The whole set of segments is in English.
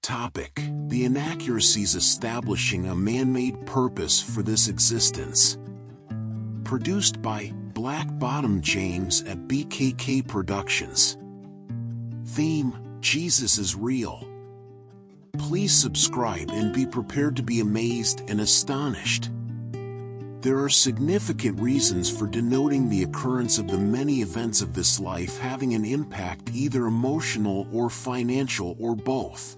Topic: the inaccuracies establishing a man-made purpose for this existence. Produced by Black Bottom James at BKK Productions. Theme: Jesus is real. Please subscribe and be prepared to be amazed and astonished. There are significant reasons for denoting the occurrence of the many events of this life having an impact, either emotional or financial or both.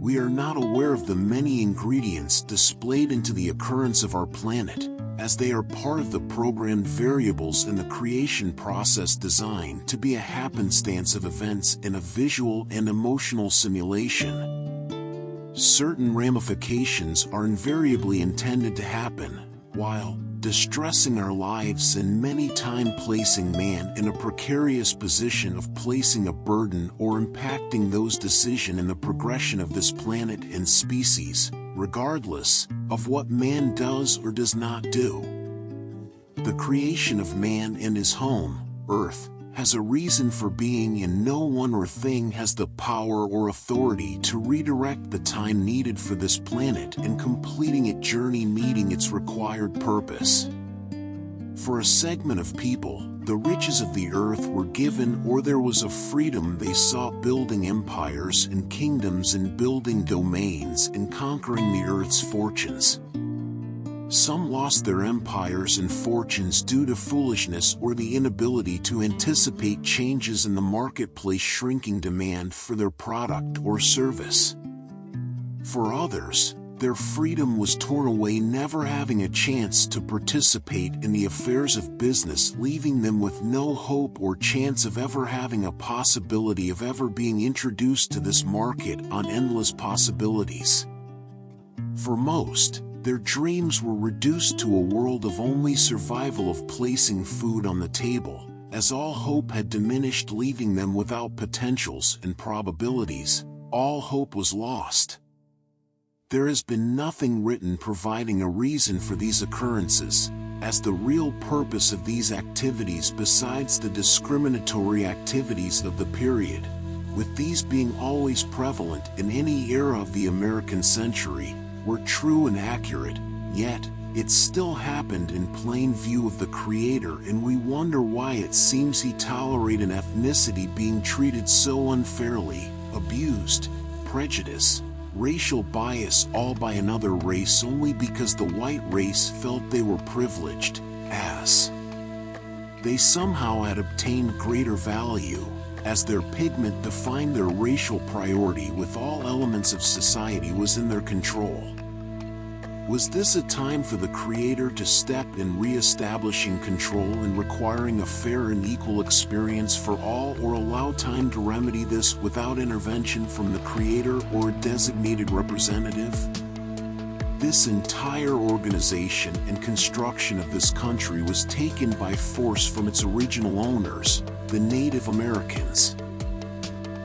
We are not aware of the many ingredients displayed into the occurrence of our planet, as they are part of the programmed variables in the creation process designed to be a happenstance of events in a visual and emotional simulation. Certain ramifications are invariably intended to happen, while distressing our lives and many times placing man in a precarious position of placing a burden or impacting those decisions in the progression of this planet and species, regardless of what man does or does not do. The creation of man and his home, Earth, has a reason for being, and no one or thing has the power or authority to redirect the time needed for this planet and completing its journey meeting its required purpose. For a segment of people, the riches of the earth were given, or there was a freedom they sought, building empires and kingdoms and building domains and conquering the earth's fortunes. Some lost their empires and fortunes due to foolishness or the inability to anticipate changes in the marketplace, shrinking demand for their product or service. For others, their freedom was torn away, never having a chance to participate in the affairs of business, leaving them with no hope or chance of ever having a possibility of ever being introduced to this market on endless possibilities. For most, their dreams were reduced to a world of only survival, of placing food on the table, as all hope had diminished, leaving them without potentials and probabilities. All hope was lost. There has been nothing written providing a reason for these occurrences, as the real purpose of these activities besides the discriminatory activities of the period, with these being always prevalent in any era of the American century, were true and accurate, yet it still happened in plain view of the Creator, and we wonder why it seems He tolerated an ethnicity being treated so unfairly, abused, prejudice, racial bias, all by another race only because the white race felt they were privileged, as they somehow had obtained greater value, as their pigment defined their racial priority with all elements of society was in their control. Was this a time for the Creator to step in, re-establishing control and requiring a fair and equal experience for all, or allow time to remedy this without intervention from the Creator or a designated representative? This entire organization and construction of this country was taken by force from its original owners, the Native Americans.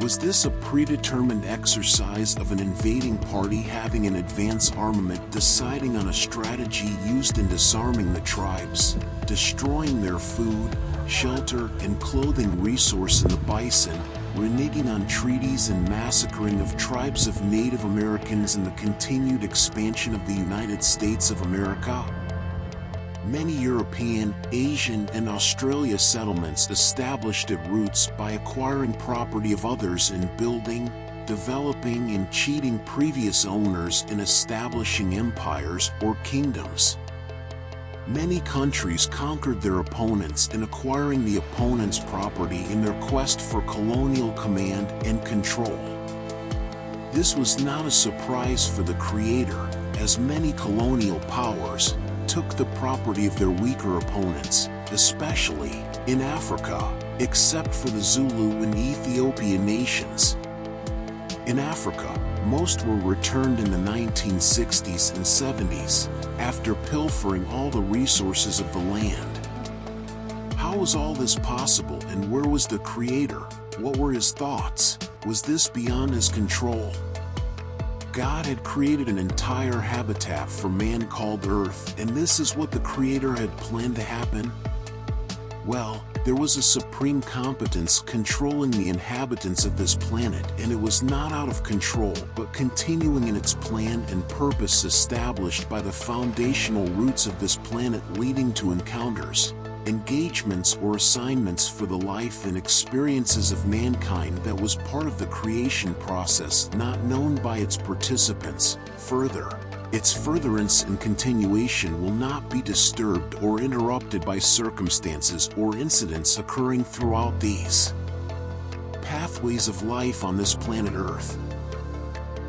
Was this a predetermined exercise of an invading party having an advance armament, deciding on a strategy used in disarming the tribes, destroying their food, shelter, and clothing resource in the bison, reneging on treaties and massacring of tribes of Native Americans in the continued expansion of the United States of America? Many European, Asian, and Australia settlements established its roots by acquiring property of others and building, developing, and cheating previous owners in establishing empires or kingdoms. Many countries conquered their opponents in acquiring the opponent's property in their quest for colonial command and control. This was not a surprise for the Creator, as many colonial powers took the property of their weaker opponents, especially in Africa, except for the Zulu and Ethiopian nations. In Africa, most were returned in the 1960s and 70s, after pilfering all the resources of the land. How was all this possible, and where was the Creator? What were His thoughts? Was this beyond His control? God had created an entire habitat for man called Earth, and this is what the Creator had planned to happen? Well, There was a supreme competence controlling the inhabitants of this planet, and it was not out of control but continuing in its plan and purpose established by the foundational roots of this planet, leading to encounters, engagements or assignments for the life and experiences of mankind that was part of the creation process not known by its participants. Further, its furtherance and continuation will not be disturbed or interrupted by circumstances or incidents occurring throughout these pathways of life on this planet Earth.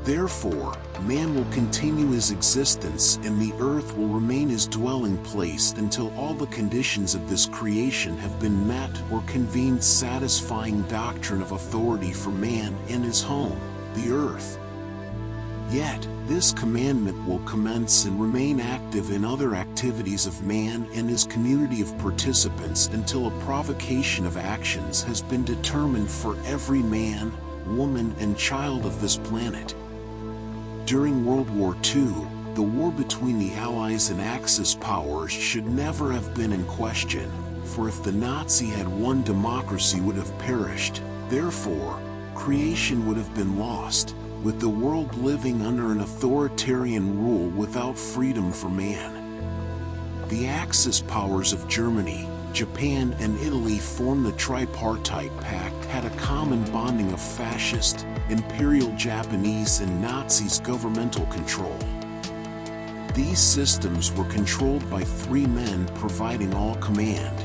Therefore, man will continue his existence and the earth will remain his dwelling place until all the conditions of this creation have been met or convened, satisfying doctrine of authority for man and his home, the earth. Yet, this commandment will commence and remain active in other activities of man and his community of participants until a provocation of actions has been determined for every man, woman, and child of this planet. During World War II, the war between the Allies and Axis powers should never have been in question, for if the Nazi had won, democracy would have perished. Therefore, creation would have been lost, with the world living under an authoritarian rule without freedom for man. The Axis powers of Germany, Japan, and Italy formed the Tripartite Pact, had a common bonding of fascist, imperial Japanese and Nazis governmental control. These systems were controlled by three men providing all command,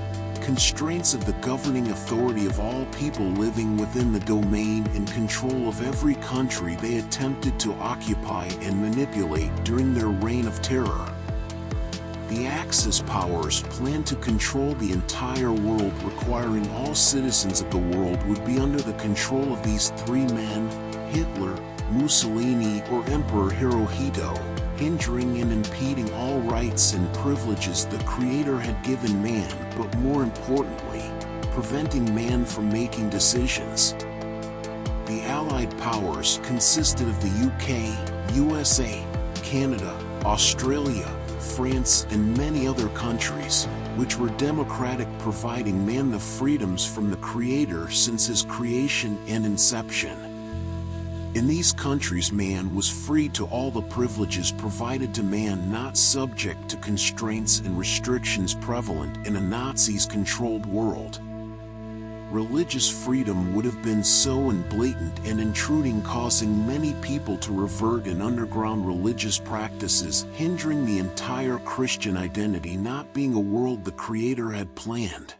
constraints of the governing authority of all people living within the domain and control of every country they attempted to occupy and manipulate during their reign of terror. The Axis powers planned to control the entire world, requiring all citizens of the world would be under the control of these three men, Hitler, Mussolini, or Emperor Hirohito, hindering and impeding all rights and privileges the Creator had given man, but more importantly, preventing man from making decisions. The Allied powers consisted of the UK, USA, Canada, Australia, France, and many other countries, which were democratic, providing man the freedoms from the Creator since his creation and inception. In these countries, man was free to all the privileges provided to man, not subject to constraints and restrictions prevalent in a Nazis-controlled world. Religious freedom would have been so blatant and intruding, causing many people to revert in underground religious practices, hindering the entire Christian identity, not being a world the Creator had planned.